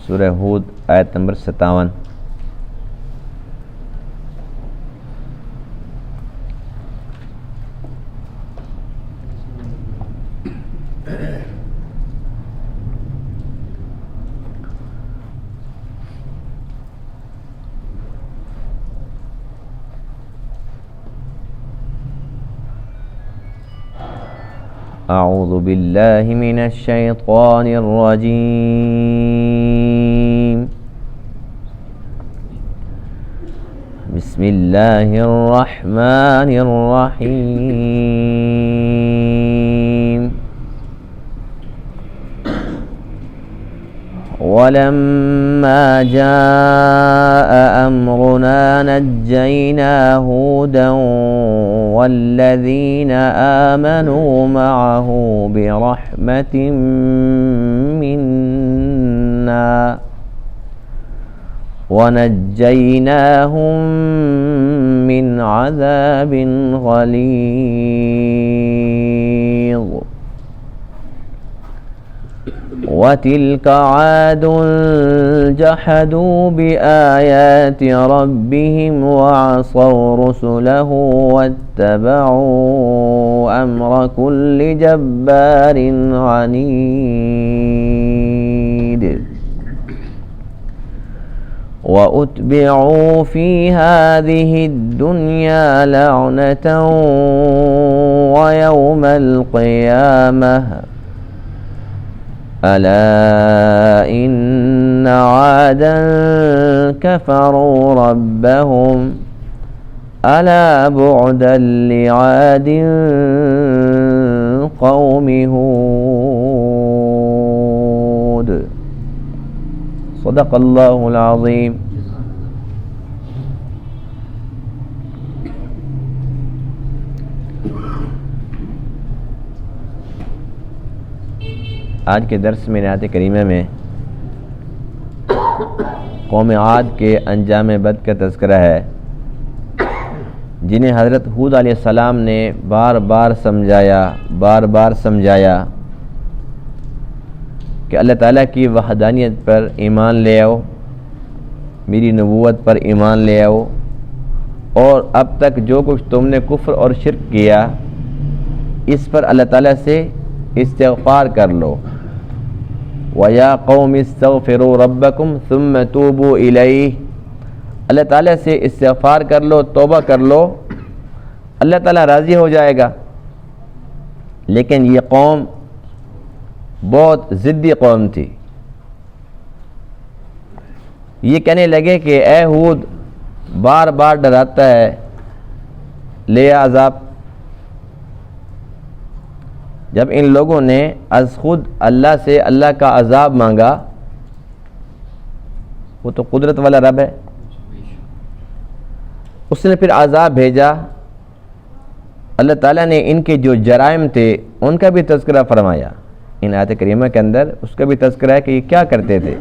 سورہ ہود آیت نمبر 57۔ اعوذ باللہ من الشیطان الرجیم، بسم اللہ الرحمن الرحیم۔ ولما جاء أمرنا نجينا هودا والذين آمنوا معه برحمة منا ونجيناهم من عذاب غليظ۔ وتلك عاد جحدوا بآيات ربهم وعصوا رسله واتبعوا أمر كل جبار عنيد۔ وأتبعوا في هذه الدنيا لعنة ويوم القيامة ألا إن عادا كفروا ربهم ألا بعدا لعاد قوم هود۔ صدق اللہ العظیم۔ آج کے درس میں آیت کریمہ میں قوم عاد کے انجام بد کا تذکرہ ہے، جنہیں حضرت ہود علیہ السلام نے بار بار سمجھایا کہ اللہ تعالیٰ کی وحدانیت پر ایمان لے آؤ، میری نبوت پر ایمان لے آؤ، اور اب تک جو کچھ تم نے کفر اور شرک کیا اس پر اللہ تعالیٰ سے استغفار کر لو۔ وَيَا قَوْمِ اسْتَغْفِرُوا رَبَّكُمْ ثُمَّ تُوبُوا إِلَيْهِ، اللہ تعالیٰ سے استغفار کر لو، توبہ کر لو، اللہ تعالیٰ راضی ہو جائے گا۔ لیکن یہ قوم بہت ضدی قوم تھی، یہ کہنے لگے کہ اے ہود بار بار ڈراتا ہے، لے عذاب۔ جب ان لوگوں نے از خود اللہ سے اللہ کا عذاب مانگا، وہ تو قدرت والا رب ہے، اس نے پھر عذاب بھیجا۔ اللہ تعالیٰ نے ان کے جو جرائم تھے ان کا بھی تذکرہ فرمایا، ان آیت کریمہ کے اندر اس کا بھی تذکرہ ہے کہ یہ کیا کرتے تھے۔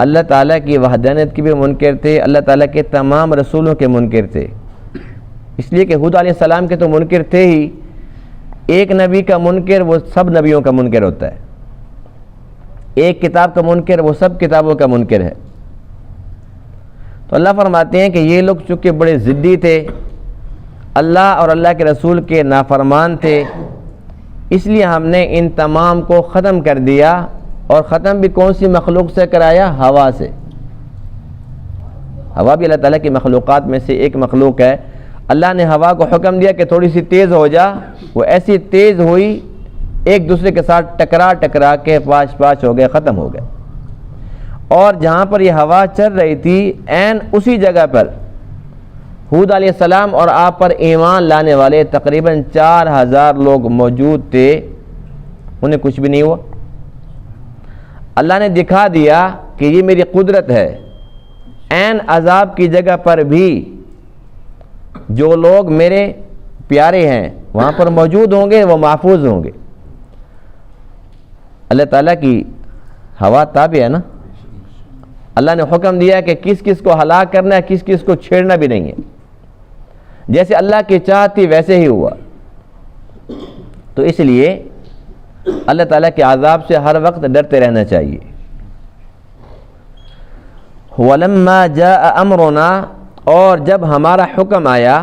اللہ تعالیٰ کی وحدانیت کے بھی منکر تھے، اللہ تعالیٰ کے تمام رسولوں کے منکر تھے، اس لیے کہ ہود علیہ السلام کے تو منکر تھے ہی، ایک نبی کا منکر وہ سب نبیوں کا منکر ہوتا ہے، ایک کتاب کا منکر وہ سب کتابوں کا منکر ہے۔ تو اللہ فرماتے ہیں کہ یہ لوگ چونکہ بڑے ضدی تھے، اللہ اور اللہ کے رسول کے نافرمان تھے، اس لیے ہم نے ان تمام کو ختم کر دیا، اور ختم بھی کون سی مخلوق سے کرایا؟ ہوا سے۔ ہوا بھی اللہ تعالیٰ کی مخلوقات میں سے ایک مخلوق ہے۔ اللہ نے ہوا کو حکم دیا کہ تھوڑی سی تیز ہو جا، وہ ایسی تیز ہوئی ایک دوسرے کے ساتھ ٹکرا کے پاش ہو گئے، ختم ہو گئے۔ اور جہاں پر یہ ہوا چل رہی تھی عین اسی جگہ پر ہود علیہ السلام اور آپ پر ایمان لانے والے تقریباً 4000 لوگ موجود تھے، انہیں کچھ بھی نہیں ہوا۔ اللہ نے دکھا دیا کہ یہ میری قدرت ہے، عین عذاب کی جگہ پر بھی جو لوگ میرے پیارے ہیں وہاں پر موجود ہوں گے، وہ محفوظ ہوں گے۔ اللہ تعالیٰ کی ہوا تابع ہے نا، اللہ نے حکم دیا کہ کس کس کو ہلاک کرنا ہے، کس کس کو چھیڑنا بھی نہیں ہے، جیسے اللہ کی چاہت تھی ویسے ہی ہوا۔ تو اس لیے اللہ تعالیٰ کے عذاب سے ہر وقت ڈرتے رہنا چاہیے، وَلَمَّا جَاءَ أَمْرُنَا، اور جب ہمارا حکم آیا،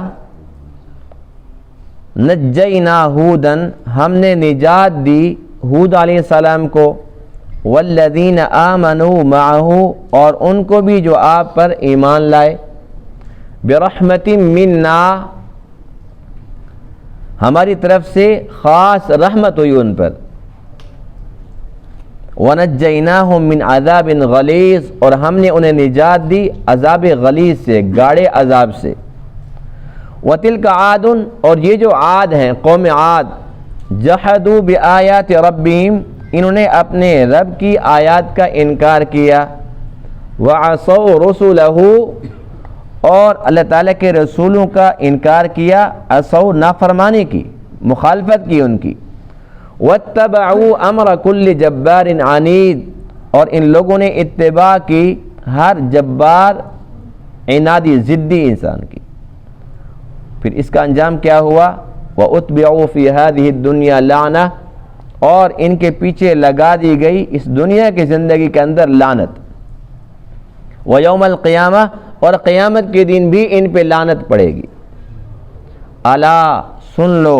نجینا ہودن، ہم نے نجات دی ہود علیہ السلام کو، والذین آمنوا معہ، اور ان کو بھی جو آپ پر ایمان لائے، برحمت منا، ہماری طرف سے خاص رحمت ہوئی ان پر، وَنَجَّيْنَاهُمْ مِنْ عَذَابٍ غَلِيظٍ، اور ہم نے انہیں نجات دی عذاب غلیظ سے، گاڑے عذاب سے، وَتِلْكَ عَادٌ، اور یہ جو عاد ہیں، قوم عاد، جَحَدُوا بِآيَاتِ رَبِّهِمْ، انہوں نے اپنے رب کی آیات کا انکار کیا، وَعَصَوْا رُسُلَهُ، اور اللہ تعالیٰ کے رسولوں کا انکار کیا، عصوا نافرمانی کی، مخالفت کی ان کی، وَاتَّبَعُوا أَمْرَ كُلِّ جَبَّارٍ عَنِيدٍ، اور ان لوگوں نے اتباع کی ہر جبار عنادی ضدی انسان کی۔ پھر اس کا انجام کیا ہوا؟ وَأُتْبِعُوا فِي هَذِهِ الدُّنْيَا لَعْنَةً، اور ان کے پیچھے لگا دی گئی اس دنیا کی زندگی کے اندر لعنت، وَيَوْمَ الْقِيَامَةِ، اور قیامت کے دن بھی ان پہ لعنت پڑے گی۔ الا سن لو،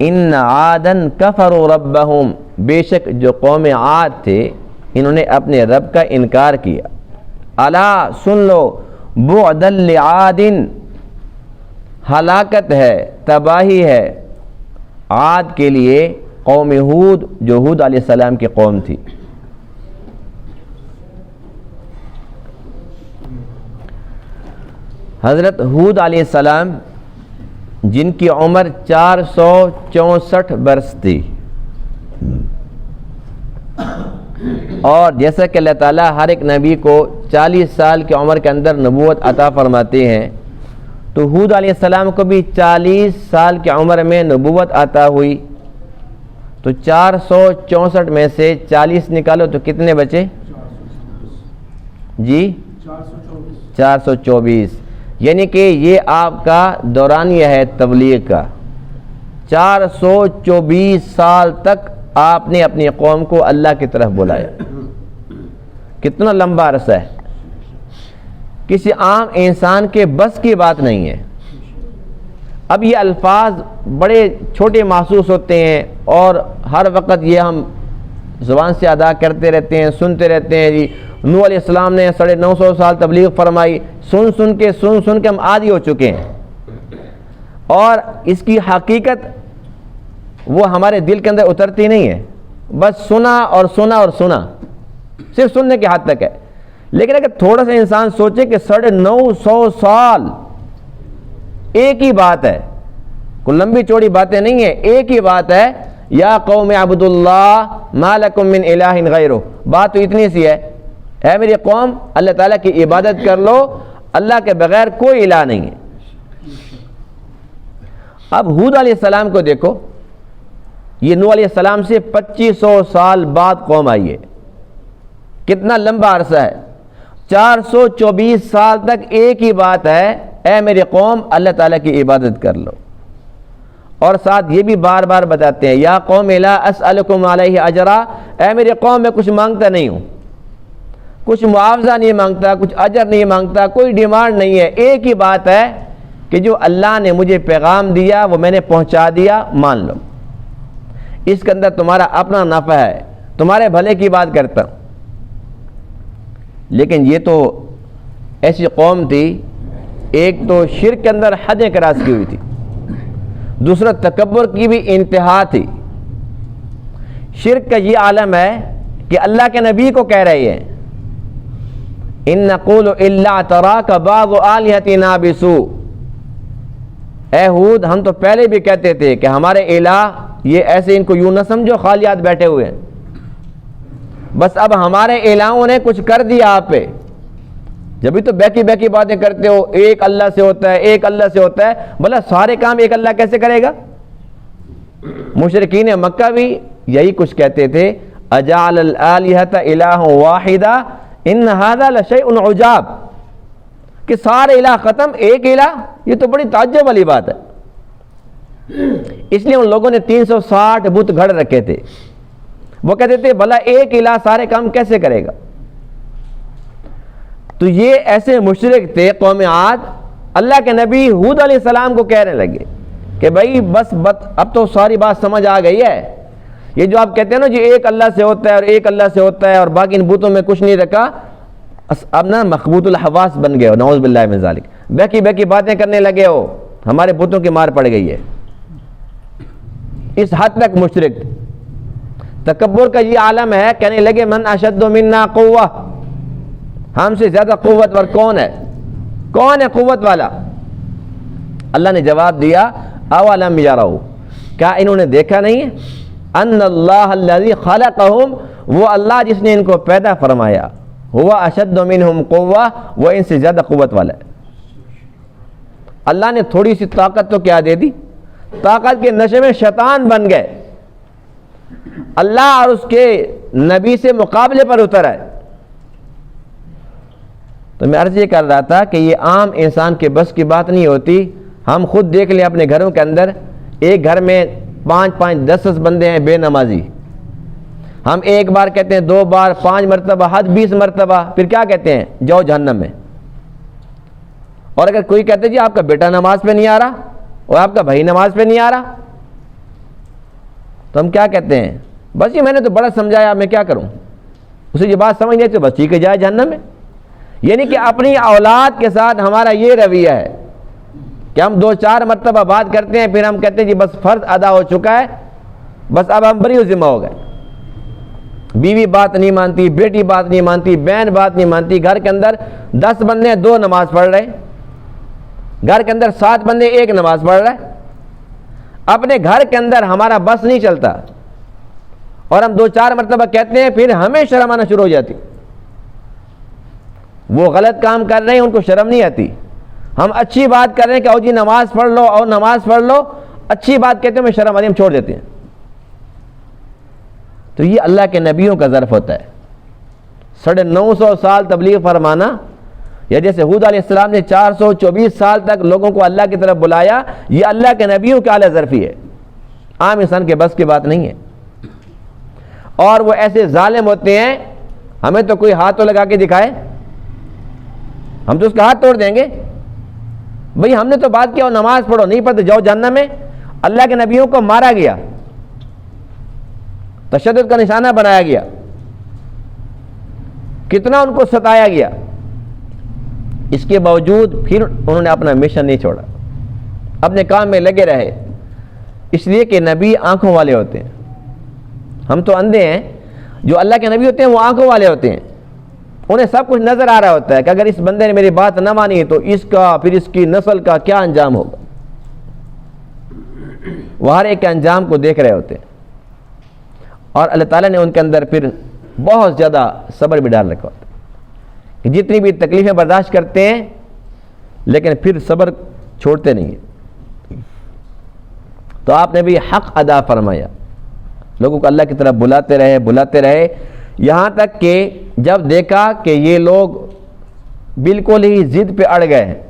ان عادن کفروا ربہم، بے شک جو قوم عاد تھے انہوں نے اپنے رب کا انکار کیا۔ الا سن لو، بعدا لعاد، ہلاکت ہے، تباہی ہے عاد کے لیے، قوم ہود جو ہود علیہ السلام کی قوم تھی۔ حضرت ہود علیہ السلام جن کی عمر 464 برس تھی، اور جیسا کہ اللہ تعالیٰ ہر ایک نبی کو 40 سال کی عمر کے اندر نبوت عطا فرماتے ہیں، تو ہود علیہ السلام کو بھی 40 سال کی عمر میں نبوت عطا ہوئی، تو 464 میں سے 40 نکالو تو کتنے بچے؟ جی 424، یعنی کہ یہ آپ کا دورانیہ ہے تبلیغ کا۔ 424 سال تک آپ نے اپنی قوم کو اللہ کی طرف بلایا، کتنا لمبا عرصہ ہے، کسی عام انسان کے بس کی بات نہیں ہے۔ اب یہ الفاظ بڑے چھوٹے محسوس ہوتے ہیں، اور ہر وقت یہ ہم زبان سے ادا کرتے رہتے ہیں، سنتے رہتے ہیں، جی نوح علیہ السلام نے 950 سال تبلیغ فرمائی، سن کے ہم عادی ہو چکے ہیں، اور اس کی حقیقت وہ ہمارے دل کے اندر اترتی نہیں ہے، بس سنا اور سنا اور سنا، صرف سننے کے حد تک ہے۔ لیکن اگر تھوڑا سا انسان سوچے کہ 950 سال ایک ہی بات ہے، کوئی لمبی چوڑی باتیں نہیں ہیں، ایک ہی بات ہے، یا قوم عبد اللہ ما لکم من الہ غیرہ، بات تو اتنی سی ہے، اے میری قوم اللہ تعالیٰ کی عبادت کر لو، اللہ کے بغیر کوئی الہ نہیں ہے۔ اب ہود علیہ السلام کو دیکھو، یہ نوح علیہ السلام سے 2500 سال بعد قوم آئی ہے، کتنا لمبا عرصہ ہے۔ 424 سال تک ایک ہی بات ہے، اے میری قوم اللہ تعالیٰ کی عبادت کر لو، اور ساتھ یہ بھی بار بار بتاتے ہیں، یا قوم لا اسألکم علیہ اجرا، اے میری قوم میں کچھ مانگتا نہیں ہوں، کچھ معاوضہ نہیں مانگتا، کچھ اجر نہیں مانگتا، کوئی ڈیمانڈ نہیں ہے، ایک ہی بات ہے کہ جو اللہ نے مجھے پیغام دیا وہ میں نے پہنچا دیا، مان لو، اس کے اندر تمہارا اپنا نفع ہے، تمہارے بھلے کی بات کرتا ہوں۔ لیکن یہ تو ایسی قوم تھی، ایک تو شرک کے اندر حدیں کراس کی ہوئی تھی، دوسرا تکبر کی بھی انتہا تھی۔ شرک کا یہ عالم ہے کہ اللہ کے نبی کو کہہ رہے ہیں، ان نقول الا تراک بعض آلہتنا بسوء، اے ہود ہم تو پہلے بھی کہتے تھے کہ ہمارے الہ یہ ایسے، ان کو یوں نہ سمجھو خالیات بیٹھے ہوئے ہیں، بس اب ہمارے الہوں نے کچھ کر دیا آپ پہ، جبھی تو بیکی باتیں کرتے ہو، ایک اللہ سے ہوتا ہے، ایک اللہ سے ہوتا ہے، بھلا سارے کام ایک اللہ کیسے کرے گا؟ مشرکین مکہ بھی یہی کچھ کہتے تھے، اجعل الآلہۃ الہ واحدہ ان ھذا لشیء عجاب، کہ سارے الہ ختم، ایک الہ، یہ تو بڑی تعجب والی بات ہے۔ اس لیے ان لوگوں نے 360 بت گھڑ رکھے تھے، وہ کہتے تھے بھلا ایک الہ سارے کام کیسے کرے گا؟ تو یہ ایسے مشرک تھے قوم عاد، اللہ کے نبی ہود علیہ السلام کو کہنے لگے کہ بھائی بس اب تو ساری بات سمجھ آ گئی ہے، یہ جو آپ کہتے ہیں نا جی ایک اللہ سے ہوتا ہے اور ایک اللہ سے ہوتا ہے اور باقی ان بتوں میں کچھ نہیں رکھا، اب نا مخبوط الحواس بن گئے ہو، نعوذ باللہ من ذالک، بہکی بہکی باتیں کرنے لگے ہو، ہمارے بتوں کی مار پڑ گئی ہے۔ اس حد تک مشرک تکبر کا یہ عالم ہے، کہنے لگے من اشد منا قوہ، ہم سے زیادہ قوت ور کون ہے قوت والا؟ اللہ نے جواب دیا اولم یروا، کیا انہوں نے دیکھا نہیں ہے ان اللہ الذی خلقہم، وہ اللہ جس نے ان کو پیدا فرمایا، ہوا اشد منہم قوہ، وہ ان سے زیادہ قوت والا ہے۔ اللہ نے تھوڑی سی طاقت تو کیا دے دی، طاقت کے نشے میں شیطان بن گئے، اللہ اور اس کے نبی سے مقابلے پر اتر آئے۔ تو میں عرض یہ کر رہا تھا کہ یہ عام انسان کے بس کی بات نہیں ہوتی۔ ہم خود دیکھ لیں اپنے گھروں کے اندر، ایک گھر میں 5 10 بندے ہیں بے نمازی، ہم ایک بار کہتے ہیں، 2 بار، 5 مرتبہ، حد 20 مرتبہ، پھر کیا کہتے ہیں؟ جاؤ جہنم میں۔ اور اگر کوئی کہتے جی آپ کا بیٹا نماز پہ نہیں آ رہا اور آپ کا بھائی نماز پہ نہیں آ رہا، تو ہم کیا کہتے ہیں؟ بس یہ میں نے تو بڑا سمجھایا، میں کیا کروں؟ اسے یہ بات سمجھ نہیں تو بس ٹھیک ہے جائے جہنم میں۔ یعنی کہ اپنی اولاد کے ساتھ ہمارا یہ رویہ ہے کہ ہم 2-4 مرتبہ بات کرتے ہیں، پھر ہم کہتے ہیں جی بس فرض ادا ہو چکا ہے، بس اب ہم بری ذمہ ہو گئے۔ بیوی بات نہیں مانتی، بیٹی بات نہیں مانتی، بہن بات نہیں مانتی، گھر کے اندر 10 بندے 2 نماز پڑھ رہے، گھر کے اندر 7 بندے 1 نماز پڑھ رہے، اپنے گھر کے اندر ہمارا بس نہیں چلتا، اور ہم 2-4 مرتبہ کہتے ہیں، پھر ہمیں شرم آنا شروع ہو جاتی۔ وہ غلط کام کر رہے ہیں، ان کو شرم نہیں آتی، ہم اچھی بات کر رہے ہیں کہ او جی نماز پڑھ لو، اور نماز پڑھ لو، اچھی بات کہتے ہیں میں شرم آتی، ہم چھوڑ دیتے ہیں۔ تو یہ اللہ کے نبیوں کا ظرف ہوتا ہے، 950 سال تبلیغ فرمانا، یا جیسے ہود علیہ السلام نے 424 سال تک لوگوں کو اللہ کی طرف بلایا، یہ اللہ کے نبیوں کا اعلیٰ ظرفی ہے، عام انسان کے بس کی بات نہیں ہے۔ اور وہ ایسے ظالم ہوتے ہیں، ہمیں تو کوئی ہاتھ تو لگا کے دکھائے، ہم تو اس کا ہاتھ توڑ دیں گے، بھئی ہم نے تو بات کیا، نماز پڑھو، نہیں پڑھتے جاؤ جہنم میں۔ اللہ کے نبیوں کو مارا گیا، تشدد کا نشانہ بنایا گیا، کتنا ان کو ستایا گیا، اس کے باوجود پھر انہوں نے اپنا مشن نہیں چھوڑا، اپنے کام میں لگے رہے، اس لیے کہ نبی آنکھوں والے ہوتے ہیں، ہم تو اندھے ہیں، جو اللہ کے نبی ہوتے ہیں وہ آنکھوں والے ہوتے ہیں، انہیں سب کچھ نظر آ رہا ہوتا ہے کہ اگر اس بندے نے میری بات نہ مانی تو اس کا، پھر اس کی نسل کا کیا انجام ہوگا، وہ ہر ایک کے انجام کو دیکھ رہے ہوتے ہیں۔ اور اللہ تعالیٰ نے ان کے اندر پھر بہت زیادہ صبر بھی ڈال رکھا ہوتا ہے کہ جتنی بھی تکلیفیں برداشت کرتے ہیں لیکن پھر صبر چھوڑتے نہیں ہیں۔ تو آپ نے بھی حق ادا فرمایا، لوگوں کو اللہ کی طرف بلاتے رہے، یہاں تک کہ جب دیکھا کہ یہ لوگ بالکل ہی ضد پہ اڑ گئے ہیں،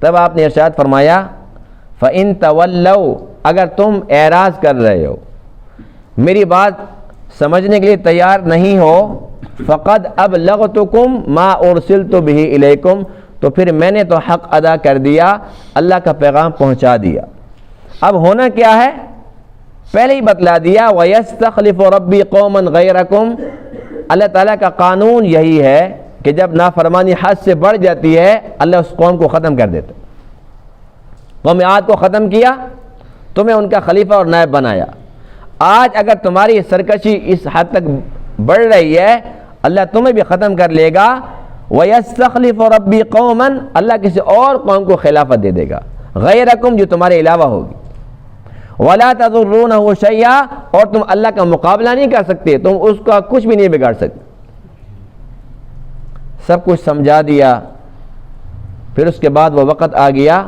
تب آپ نے ارشاد فرمایا فَإِن تَوَلَّوْا، اگر تم اعراض کر رہے ہو، میری بات سمجھنے کے لیے تیار نہیں ہو، فَقَدْ أَبْلَغْتُكُمْ مَا أُرْسِلْتُ بِهِ إِلَيْكُمْ، تو پھر میں نے تو حق ادا کر دیا، اللہ کا پیغام پہنچا دیا۔ اب ہونا کیا ہے؟ پہلے ہی بتلا دیا، وَيَسْتَخْلِفُ رَبِّي قَوْمًا غَيْرَكُمْ، اللہ تعالیٰ کا قانون یہی ہے کہ جب نافرمانی حد سے بڑھ جاتی ہے اللہ اس قوم کو ختم کر دیتا۔ قوم عاد کو ختم کیا، تمہیں ان کا خلیفہ اور نائب بنایا۔ آج اگر تمہاری سرکشی اس حد تک بڑھ رہی ہے، اللہ تمہیں بھی ختم کر لے گا۔ وَيَسْتَخْلِفُ رَبِّي قَوْمًا، اللہ کسی اور قوم کو خلافت دے دے گا، غیرکم، جو تمہارے علاوہ ہوگی۔ وَلَا تَضُرُّونَهُ شَيْئًا، اور تم اللہ کا مقابلہ نہیں کر سکتے، تم اس کا کچھ بھی نہیں بگاڑ سکتے۔ سب کچھ سمجھا دیا، پھر اس کے بعد وہ وقت آ گیا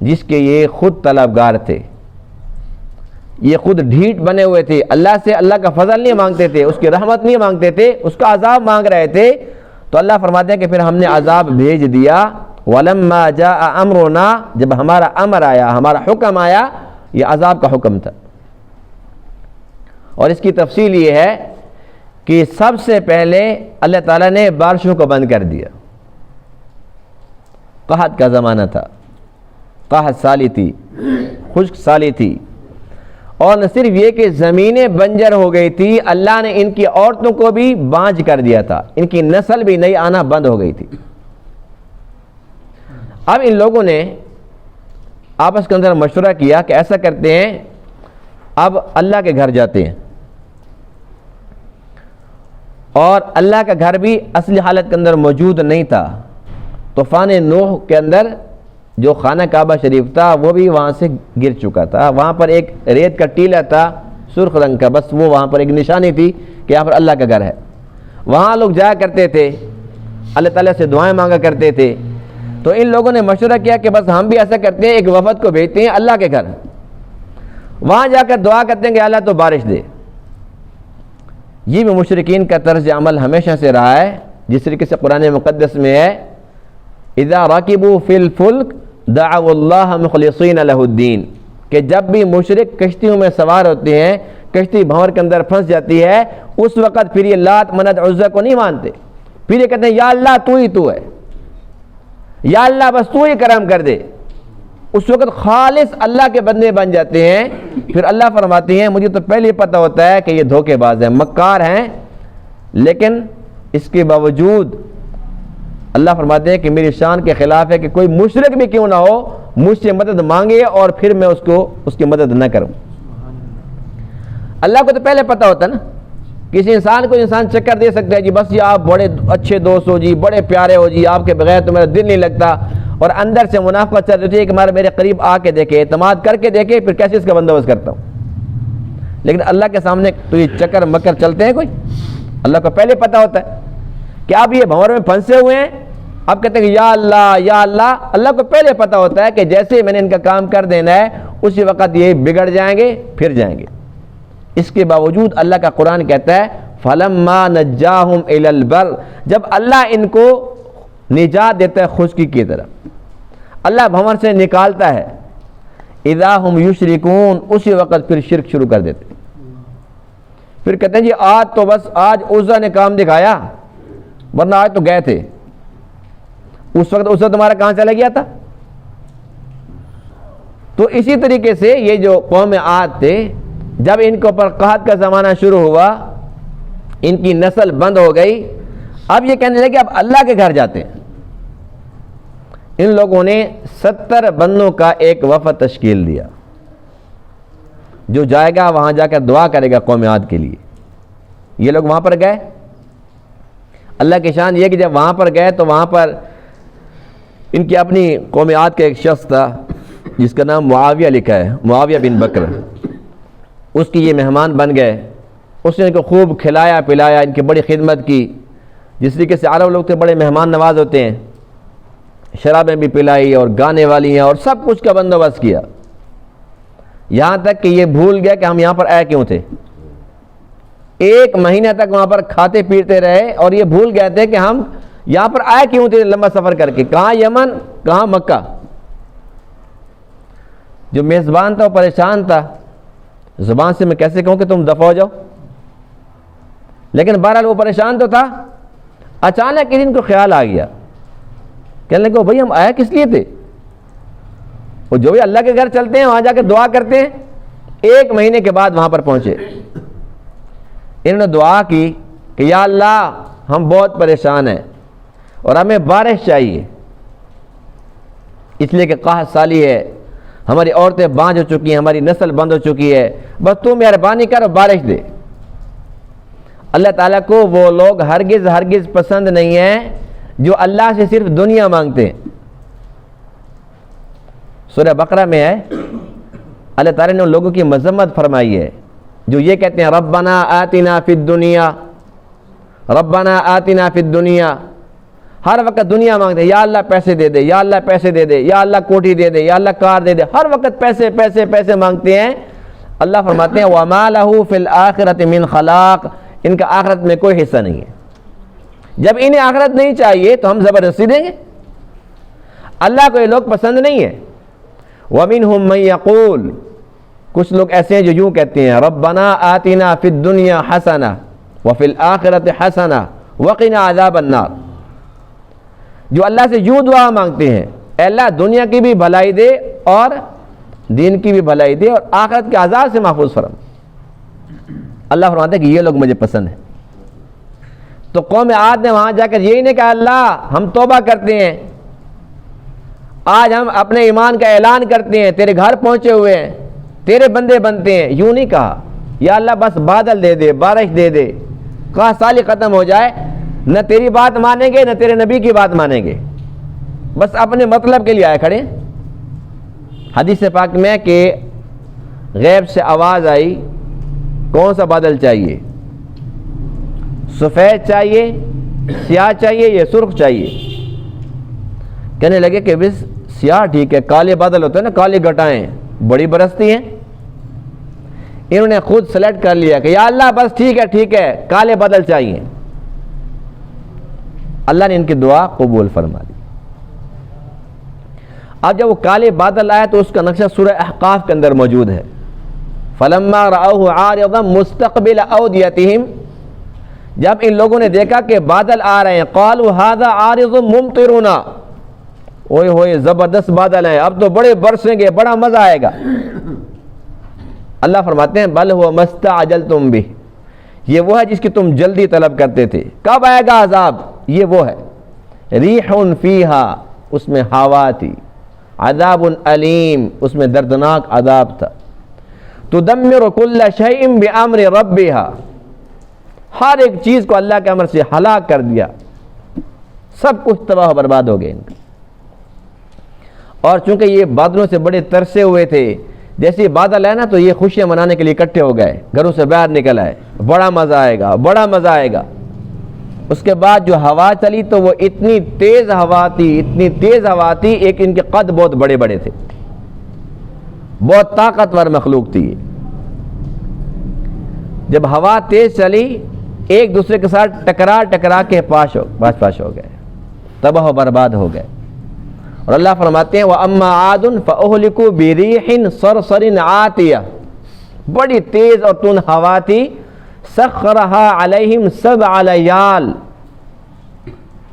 جس کے یہ خود طلبگار تھے، یہ خود ڈھیٹ بنے ہوئے تھے، اللہ سے اللہ کا فضل نہیں مانگتے تھے، اس کی رحمت نہیں مانگتے تھے، اس کا عذاب مانگ رہے تھے۔ تو اللہ فرماتے ہیں کہ پھر ہم نے عذاب بھیج دیا۔ وَلَمَّا جَاءَ أَمْرُنَا، جب ہمارا امر آیا، ہمارا حکم آیا، یہ عذاب کا حکم تھا۔ اور اس کی تفصیل یہ ہے کہ سب سے پہلے اللہ تعالیٰ نے بارشوں کو بند کر دیا. قحط کا زمانہ تھا، قحط سالی تھی، خشک سالی تھی، اور نہ صرف یہ کہ زمینیں بنجر ہو گئی تھی، اللہ نے ان کی عورتوں کو بھی بانجھ کر دیا تھا، ان کی نسل بھی نئی آنا بند ہو گئی تھی. اب ان لوگوں نے آپس کے اندر مشورہ کیا کہ ایسا کرتے ہیں، اب اللہ کے گھر جاتے ہیں، اور اللہ کا گھر بھی اصلی حالت کے اندر موجود نہیں تھا. طوفان نوح کے اندر جو خانہ کعبہ شریف تھا وہ بھی وہاں سے گر چکا تھا. وہاں پر ایک ریت کا ٹیلہ تھا سرخ رنگ کا، بس وہ وہاں پر ایک نشانی تھی کہ یہاں پر اللہ کا گھر ہے. وہاں لوگ جایا کرتے تھے، اللہ تعالیٰ سے دعائیں مانگا کرتے تھے. تو ان لوگوں نے مشورہ کیا کہ بس ہم بھی ایسا کرتے ہیں، ایک وفد کو بھیجتے ہیں اللہ کے گھر، وہاں جا کر دعا کرتے ہیں کہ اللہ تو بارش دے. یہ بھی مشرکین کا طرز عمل ہمیشہ سے رہا ہے، جس طریقے سے قرآن مقدس میں ہے اذا رکبوا فی الفلک دعوا اللہ مخلصین لہ الدین، کہ جب بھی مشرک کشتیوں میں سوار ہوتے ہیں، کشتی بھنور کے اندر پھنس جاتی ہے، اس وقت پھر یہ لات منت عزا کو نہیں مانتے، پھر یہ کہتے ہیں یا اللہ تو ہی تو ہے، یا اللہ بس تو ہی کرم کر دے. اس وقت خالص اللہ کے بندے بن جاتے ہیں. پھر اللہ فرماتے ہیں مجھے تو پہلے ہی پتہ ہوتا ہے کہ یہ دھوکے باز ہیں، مکار ہیں، لیکن اس کے باوجود اللہ فرماتے ہیں کہ میری شان کے خلاف ہے کہ کوئی مشرک بھی کیوں نہ ہو مجھ سے مدد مانگے اور پھر میں اس کی مدد نہ کروں. اللہ کو تو پہلے پتہ ہوتا نا، کسی انسان کو انسان چکر دے سکتا ہے جی بس یہ آپ بڑے اچھے دوست ہو جی، بڑے پیارے ہو جی، آپ کے بغیر تو میرا دل نہیں لگتا، اور اندر سے منافقت چل رہی ہے کہ میرے قریب آ کے دیکھے، اعتماد کر کے دیکھے، پھر کیسے اس کا بندوبست کرتا ہوں. لیکن اللہ کے سامنے تو یہ چکر مکر چلتے ہیں کوئی؟ اللہ کو پہلے پتہ ہوتا ہے کہ آپ یہ بھنور میں پھنسے ہوئے ہیں، آپ کہتے ہیں کہ یا اللہ یا اللہ. اللہ کو پہلے پتہ ہوتا ہے کہ جیسے میں نے ان کا کام کر دینا ہے اسی وقت یہ بگڑ جائیں گے، پھر جائیں گے. اس کے باوجود اللہ کا قرآن کہتا ہے فَلَمَّا نَجَّاهُمْ إِلَى الْبَرِّ، جب اللہ ان کو نجات دیتا ہے خشکی کی طرف، اللہ بھنور سے نکالتا ہے، اِذَا هُمْ يُشْرِكُونَ، اسی وقت پھر شرک شروع کر دیتے. پھر کہتے ہیں جی آج تو بس آج عزا نے کام دکھایا، ورنہ آج تو گئے تھے. اس وقت عزا تمہارا کہاں چلا گیا تھا؟ تو اسی طریقے سے یہ جو قوم عاد تھے، جب ان کے اوپر قحط کا زمانہ شروع ہوا، ان کی نسل بند ہو گئی، اب یہ کہنے لگے اب اللہ کے گھر جاتے ہیں. ان لوگوں نے 70 بندوں کا ایک وفد تشکیل دیا جو جائے گا وہاں جا کر دعا کرے گا قوم عاد کے لیے. یہ لوگ وہاں پر گئے. اللہ کی شان یہ کہ جب وہاں پر گئے تو وہاں پر ان کی اپنی قوم عاد کا ایک شخص تھا جس کا نام معاویہ لکھا ہے، معاویہ بن بکر. اس کی یہ مہمان بن گئے. اس نے ان کو خوب کھلایا پلایا، ان کی بڑی خدمت کی، جس طریقے سے عرب لوگ تو بڑے مہمان نواز ہوتے ہیں. شرابیں بھی پلائی اور گانے والی ہیں اور سب کچھ کا بندوبست کیا، یہاں تک کہ یہ بھول گیا کہ ہم یہاں پر آئے کیوں تھے. 1 مہینہ تک وہاں پر کھاتے پیتے رہے اور یہ بھول گئے تھے کہ ہم یہاں پر آئے کیوں تھے لمبا سفر کر کے، کہاں یمن کہاں مکہ. جو میزبان تھا وہ پریشان تھا، زبان سے میں کیسے کہوں کہ تم دفع ہو جاؤ، لیکن بہرحال وہ پریشان تو تھا. اچانک کسی دن کو خیال آ گیا، کہنے لگے بھائی ہم آیا کس لیے تھے؟ وہ جو بھی اللہ کے گھر چلتے ہیں وہاں جا کے دعا کرتے ہیں. 1 مہینے کے بعد وہاں پر پہنچے. انہوں نے دعا کی کہ یا اللہ ہم بہت پریشان ہیں اور ہمیں بارش چاہیے، اس لیے کہ قحط سالی ہے، ہماری عورتیں بانجھ ہو چکی ہیں، ہماری نسل بند ہو چکی ہے، بس تو مہربانی کر اور بارش دے. اللہ تعالیٰ کو وہ لوگ ہرگز ہرگز پسند نہیں ہیں جو اللہ سے صرف دنیا مانگتے ہیں. سورہ بقرہ میں ہے اللہ تعالیٰ نے ان لوگوں کی مذمت فرمائی ہے جو یہ کہتے ہیں ربنا آتنا فی الدنیا، ربنا آتنا فی الدنیا. ہر وقت دنیا مانگتے ہیں، یا اللہ پیسے دے دے، یا اللہ پیسے دے دے، یا اللہ کوٹھی دے دے، یا اللہ کار دے دے، ہر وقت پیسے پیسے پیسے مانگتے ہیں. اللہ فرماتے ہیں وَمَا لَهُ فِي الْآخِرَةِ مِنْ خَلَاقٍ، ان کا آخرت میں کوئی حصہ نہیں ہے. جب انہیں آخرت نہیں چاہیے تو ہم زبردستی دیں گے؟ اللہ کو یہ لوگ پسند نہیں ہے. وَمِنْهُمْ مَنْ يَقُولُ، کچھ لوگ ایسے ہیں جو یوں کہتے ہیں ربنا آتنا فی الدنیا حسنہ، وفی الآخرۃ حسنہ وقنا عذاب النار. جو اللہ سے یوں دعا مانگتے ہیں اے اللہ دنیا کی بھی بھلائی دے اور دین کی بھی بھلائی دے اور آخرت کے عذاب سے محفوظ فرما. اللہ فرماتا ہے کہ یہ لوگ مجھے پسند ہیں. تو قوم عاد نے وہاں جا کر یہی نہیں کہا اللہ ہم توبہ کرتے ہیں, آج ہم اپنے ایمان کا اعلان کرتے ہیں, تیرے گھر پہنچے ہوئے ہیں, تیرے بندے بنتے ہیں. یوں نہیں کہا یا اللہ بس بادل دے دے, بارش دے دے, کہا سال ہی ختم ہو جائے, نہ تیری بات مانیں گے نہ تیرے نبی کی بات مانیں گے, بس اپنے مطلب کے لیے آئے کھڑے. حدیث پاک میں کہ غیب سے آواز آئی کون سا بادل چاہیے, سفید چاہیے, سیاہ چاہیے, یا سرخ چاہیے؟ کہنے لگے کہ بس سیاہ ٹھیک ہے, کالے بادل ہوتے ہیں نا, کالی گھٹائیں بڑی برستی ہیں. انہوں نے خود سلیکٹ کر لیا کہ یا اللہ بس ٹھیک ہے کالے بادل چاہیے. اللہ نے ان کی دعا قبول فرما دی. اب جب وہ کالے بادل آئے تو اس کا نقشہ سورہ احقاف کے اندر موجود ہے. فلما رأوه عارضا مستقبل اودیتہم, جب ان لوگوں نے دیکھا کہ بادل آ رہے ہیں, قالوا هذا عارض ممطرنا, اوئے ہوئے زبردست بادل ہیں, اب تو بڑے برسیں گے, بڑا مزہ آئے گا. اللہ فرماتے ہیں بل هو ما استعجلتم به, یہ وہ ہے جس کی تم جلدی طلب کرتے تھے. کب آئے گا عذاب؟ یہ وہ ہے. ریح فیہا, اس میں ہوا تھی. عذاب علیم, اس میں دردناک عذاب تھا. تدمر کل شیء بامر ربها, ہر ایک چیز کو اللہ کے امر سے ہلاک کر دیا, سب کچھ تباہ و برباد ہو گئے ان کا. اور چونکہ یہ بادلوں سے بڑے ترسے ہوئے تھے, جیسے بادل ہے نا تو یہ خوشیاں منانے کے لیے اکٹھے ہو گئے, گھروں سے باہر نکل آئے, بڑا مزہ آئے گا, بڑا مزہ آئے گا. اس کے بعد جو ہوا چلی تو وہ اتنی تیز ہوا تھی, ایک ان کے قد بہت بڑے بڑے تھے, بہت طاقتور مخلوق تھی. جب ہوا تیز چلی ایک دوسرے کے ساتھ ٹکرا کے پاش ہو گئے, تباہ و برباد ہو گئے. اور اللہ فرماتے ہیں وَأَمَّا عَادٌ فَأُهْلِكُوا بِرِيحٍ صَرْصَرٍ عَاتِيَةٍ, بڑی تیز اور تند ہوا تھی. سَخَّرَهَا عَلَيْهِمْ 7 لَيَالٍ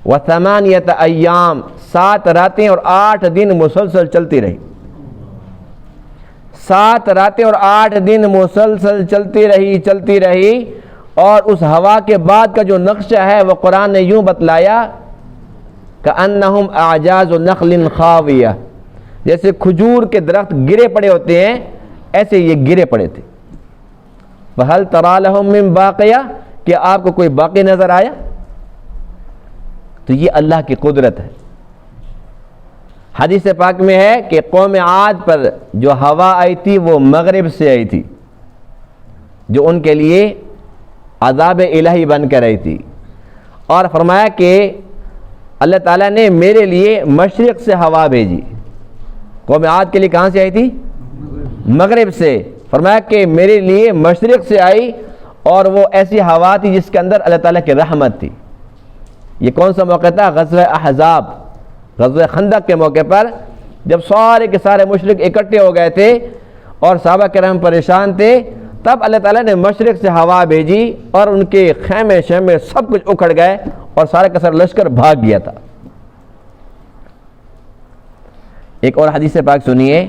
وَثَمَانِيَةَ أَيَّامٍ, 7 راتیں اور 8 دن مسلسل چلتی رہی. 7 راتیں اور 8 دن مسلسل چلتی رہی. اور اس ہوا کے بعد کا جو نقشہ ہے وہ قرآن نے یوں بتلایا کأنہم اعجاز نخل خاویہ, جیسے کھجور کے درخت گرے پڑے ہوتے ہیں ایسے یہ گرے پڑے تھے. فہل تری لہم من باقیہ, کہ آپ کو کوئی باقی نظر آیا؟ تو یہ اللہ کی قدرت ہے. حدیث پاک میں ہے کہ قوم عاد پر جو ہوا آئی تھی وہ مغرب سے آئی تھی, جو ان کے لیے عذاب الہی بن کر آئی تھی. اور فرمایا کہ اللہ تعالیٰ نے میرے لیے مشرق سے ہوا بھیجی. قوم عاد کے لیے کہاں سے آئی تھی؟ مغرب سے. فرمایا کہ میرے لیے مشرق سے آئی, اور وہ ایسی ہوا تھی جس کے اندر اللہ تعالیٰ کی رحمت تھی. یہ کون سا موقع تھا؟ غزوہ احزاب, غزوہ خندق کے موقع پر, جب سارے کے سارے مشرک اکٹھے ہو گئے تھے اور صحابہ کرام پریشان تھے, تب اللہ تعالیٰ نے مشرق سے ہوا بھیجی اور ان کے خیمے شیمے سب کچھ اکھڑ گئے اور سارے کا سارا لشکر بھاگ گیا تھا. ایک اور حدیث پاک سنیے,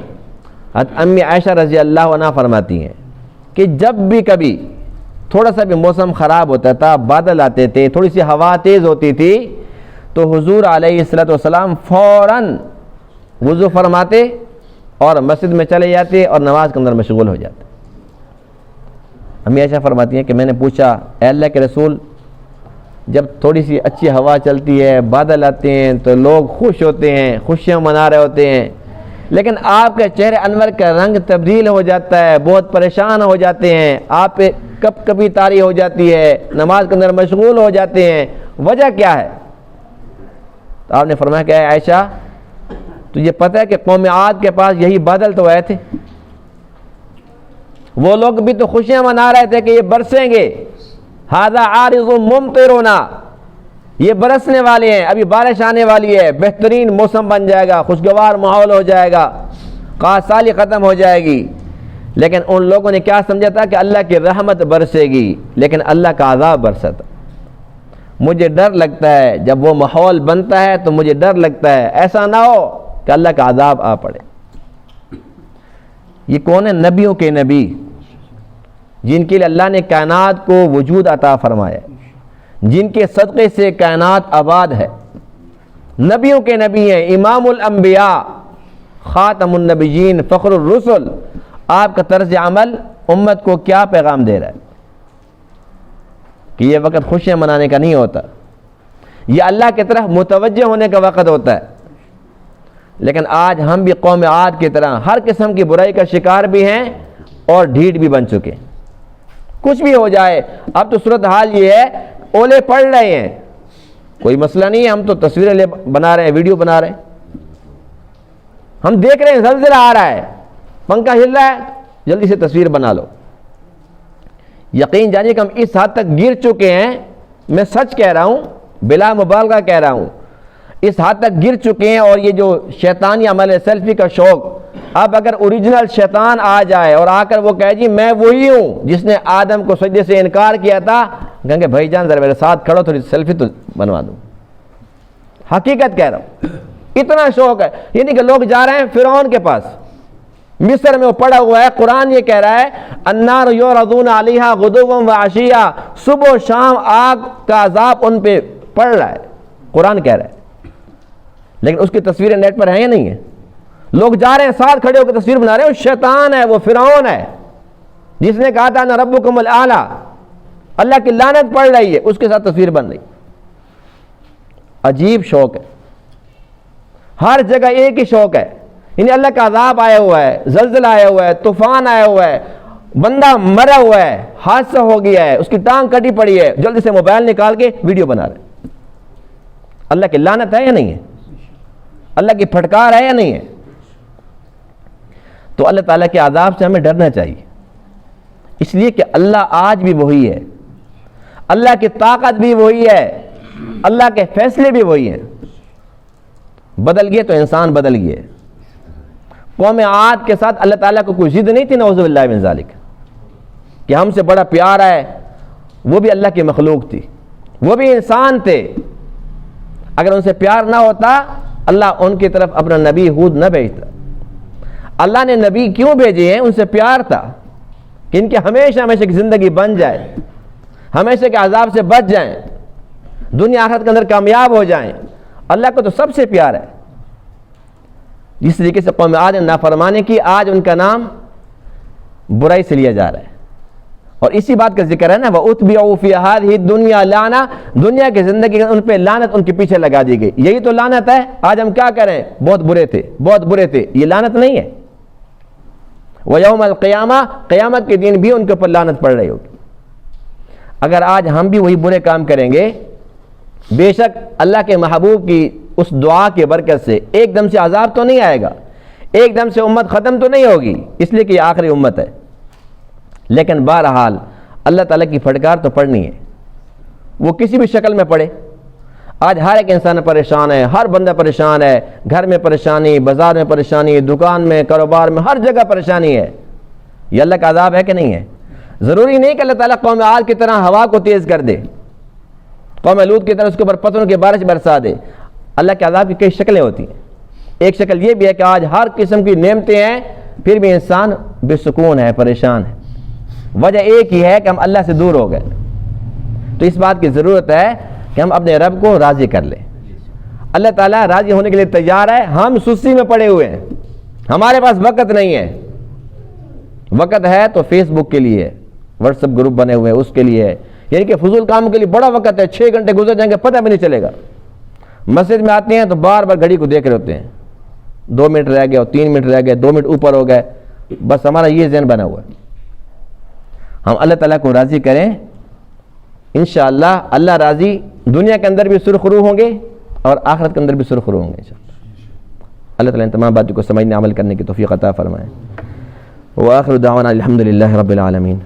امی عائشہ رضی اللہ عنہ فرماتی ہیں کہ جب بھی کبھی تھوڑا سا بھی موسم خراب ہوتا تھا, بادل آتے تھے, تھوڑی سی ہوا تیز ہوتی تھی, تو حضور علیہ الصلوۃ والسلام فوراً وضو فرماتے اور مسجد میں چلے جاتے اور نماز کے اندر مشغول ہو جاتے. امی عائشہ فرماتی ہیں کہ میں نے پوچھا اے اللہ کے رسول, جب تھوڑی سی اچھی ہوا چلتی ہے, بادل آتے ہیں تو لوگ خوش ہوتے ہیں, خوشیاں منا رہے ہوتے ہیں, لیکن آپ کے چہرے انور کا رنگ تبدیل ہو جاتا ہے, بہت پریشان ہو جاتے ہیں, آپ پہ کب کبھی طاری ہو جاتی ہے, نماز کے اندر مشغول ہو جاتے ہیں, وجہ کیا ہے؟ تو آپ نے فرمایا کہ اے عائشہ تجھے پتہ ہے کہ قوم عاد کے پاس یہی بادل تو آئے تھے, وہ لوگ بھی تو خوشیاں منا رہے تھے کہ یہ برسیں گے, ھذا عارض ممطرنا, یہ برسنے والے ہیں, ابھی بارش آنے والی ہے, بہترین موسم بن جائے گا, خوشگوار ماحول ہو جائے گا, سال ختم ہو جائے گی. لیکن ان لوگوں نے کیا سمجھا تھا کہ اللہ کی رحمت برسے گی، لیکن اللہ کا عذاب برسا تھا۔ مجھے ڈر لگتا ہے جب وہ ماحول بنتا ہے تو مجھے ڈر لگتا ہے ایسا نہ ہو کہ اللہ کا عذاب آ پڑے۔ یہ کون ہے؟ نبیوں کے نبی، جن کے لیے اللہ نے کائنات کو وجود عطا فرمایا، جن کے صدقے سے کائنات آباد ہے، نبیوں کے نبی ہیں، امام الانبیاء، خاتم النبیین، فخر الرسل۔ آپ کا طرز عمل امت کو کیا پیغام دے رہا ہے کہ یہ وقت خوشیاں منانے کا نہیں ہوتا، یہ اللہ کی طرف متوجہ ہونے کا وقت ہوتا ہے۔ لیکن آج ہم بھی قوم عاد کی طرح ہر قسم کی برائی کا شکار بھی ہیں اور ڈھیٹ بھی بن چکے۔ کچھ بھی ہو جائے، اب تو صورتحال یہ ہے اولے پڑ رہے ہیں، کوئی مسئلہ نہیں ہے، ہم تو تصویریں بنا رہے ہیں، ویڈیو بنا رہے ہیں، ہم دیکھ رہے ہیں زلزلہ آ رہا ہے، پنکھا ہل رہا ہے، جلدی سے تصویر بنا لو۔ یقین جانیے کہ ہم اس حد تک گر چکے ہیں، میں سچ کہہ رہا ہوں، بلا مبالغہ کہہ رہا ہوں، اس حد تک گر چکے ہیں۔ اور یہ جو شیطانی عمل ہے سیلفی کا شوق، اب اگر اوریجنل شیطان آ جائے اور آ کر وہ کہے جی میں وہی ہوں جس نے آدم کو سجدے سے انکار کیا تھا، کہیں گے بھائی جان ذرا میرے ساتھ کھڑو، تھوڑی سیلفی تو بنوا دوں۔ حقیقت کہہ رہا ہوں، اتنا شوق ہے۔ یعنی کہ لوگ جا رہے ہیں فرعون کے پاس، مصر میں وہ پڑا ہوا ہے، قرآن یہ کہہ رہا ہے النار یعرضون علیہا غدوا وعشیا، صبح و شام آگ کا عذاب ان پہ پڑ رہا ہے، قرآن کہہ رہا ہے۔ لیکن اس کی تصویریں نیٹ پر ہیں یا نہیں ہیں؟ لوگ جا رہے ہیں ساتھ کھڑے ہو کے تصویر بنا رہے ہیں، وہ شیطان ہے، وہ فرعون ہے جس نے کہا تھا انا ربکم الاعلی، اللہ کی لعنت پڑ رہی ہے، اس کے ساتھ تصویر بن رہی۔ عجیب شوق ہے، ہر جگہ ایک ہی شوق ہے، یعنی اللہ کا عذاب آیا ہوا ہے، زلزلہ آیا ہوا ہے، طوفان آیا ہوا ہے، بندہ مرا ہوا ہے، حادثہ ہو گیا ہے، اس کی ٹانگ کٹی پڑی ہے، جلدی سے موبائل نکال کے ویڈیو بنا رہے۔ اللہ کی لعنت ہے یا نہیں ہے؟ اللہ کی پھٹکار ہے یا نہیں ہے؟ تو اللہ تعالیٰ کے عذاب سے ہمیں ڈرنا چاہیے، اس لیے کہ اللہ آج بھی وہی ہے، اللہ کی طاقت بھی وہی ہے، اللہ کے فیصلے بھی وہی ہیں۔ بدل گئے تو انسان بدل گئے۔ قوم عاد کے ساتھ اللہ تعالیٰ کو کوئی ضد نہیں تھی، نعوذ باللہ من ذالک، کہ ہم سے بڑا پیار ہے، وہ بھی اللہ کی مخلوق تھی، وہ بھی انسان تھے۔ اگر ان سے پیار نہ ہوتا اللہ ان کی طرف اپنا نبی ہود نہ بھیجتا۔ اللہ نے نبی کیوں بھیجے ہیں؟ ان سے پیار تھا کہ ان کے ہمیشہ ہمیشہ کی زندگی بن جائے، ہمیشہ کے عذاب سے بچ جائیں، دنیا آخرت کے اندر کامیاب ہو جائیں۔ اللہ کو تو سب سے پیار ہے۔ جس طریقے سے قوم عاد نے نافرمانی کی، آج ان کا نام برائی سے لیا جا رہا ہے۔ اور اسی بات کا ذکر ہے نا وَأُتْبِعُوا فِي هَذِهِ الدُّنْيَا لَعْنَةً، دنیا کی زندگی ان پہ لعنت ان کے پیچھے لگا دی گئی۔ یہی تو لعنت ہے۔ آج ہم کیا کریں؟ بہت برے تھے، بہت برے تھے، یہ لعنت نہیں ہے۔ وَيَوْمَ الْقِيَامَةِ، قیامت کے دن بھی ان کے اوپر لعنت پڑ رہی ہوگی۔ اگر آج ہم بھی وہی برے کام کریں گے، بے شک اللہ کے محبوب کی اس دعا کے برکت سے ایک دم سے عذاب تو نہیں آئے گا، ایک دم سے امت ختم تو نہیں ہوگی، اس لیے کہ یہ آخری امت ہے۔ لیکن بہرحال اللہ تعالیٰ کی پھٹکار تو پڑنی ہے، وہ کسی بھی شکل میں پڑے۔ آج ہر ایک انسان پریشان ہے، ہر بندہ پریشان ہے، گھر میں پریشانی، بازار میں پریشانی، دکان میں، کاروبار میں، ہر جگہ پریشانی ہے۔ یہ اللہ کا عذاب ہے کہ نہیں ہے؟ ضروری نہیں کہ اللہ تعالیٰ قوم عاد کی طرح ہوا کو تیز کر دے، قوم لوط کی طرح اس کے اوپر پتھروں کی بارش برسا دے۔ اللہ کے عذاب کی کئی شکلیں ہوتی ہیں۔ ایک شکل یہ بھی ہے کہ آج ہر قسم کی نعمتیں ہیں، پھر بھی انسان بے سکون ہے، پریشان ہے۔ وجہ ایک ہی ہے کہ ہم اللہ سے دور ہو گئے۔ تو اس بات کی ضرورت ہے کہ ہم اپنے رب کو راضی کر لیں۔ اللہ تعالیٰ راضی ہونے کے لیے تیار ہے، ہم سستی میں پڑے ہوئے ہیں، ہمارے پاس وقت نہیں ہے۔ وقت ہے تو فیس بک کے لیے، واٹس ایپ گروپ بنے ہوئے ہیں اس کے لیے ہے، یعنی کہ فضول کام کے لیے بڑا وقت ہے۔ 6 گھنٹے گزر جائیں گے پتہ بھی نہیں چلے گا۔ مسجد میں آتے ہیں تو بار بار گھڑی کو دیکھ رہے ہوتے ہیں، 2 منٹ رہ گئے اور 3 منٹ رہ گئے، 2 منٹ اوپر ہو گئے، بس ہمارا یہ ذہن بنا ہوا ہے۔ ہم اللہ تعالیٰ کو راضی کریں، انشاءاللہ اللہ راضی، دنیا کے اندر بھی سرخرو ہوں گے اور آخرت کے اندر بھی سرخرو ہوں گے انشاءاللہ۔ اللہ تعالیٰ ان تمام باتوں کو سمجھنے عمل کرنے کی توفیق عطا فرمائے۔ وآخر دعوانا الحمدللہ رب العالمین۔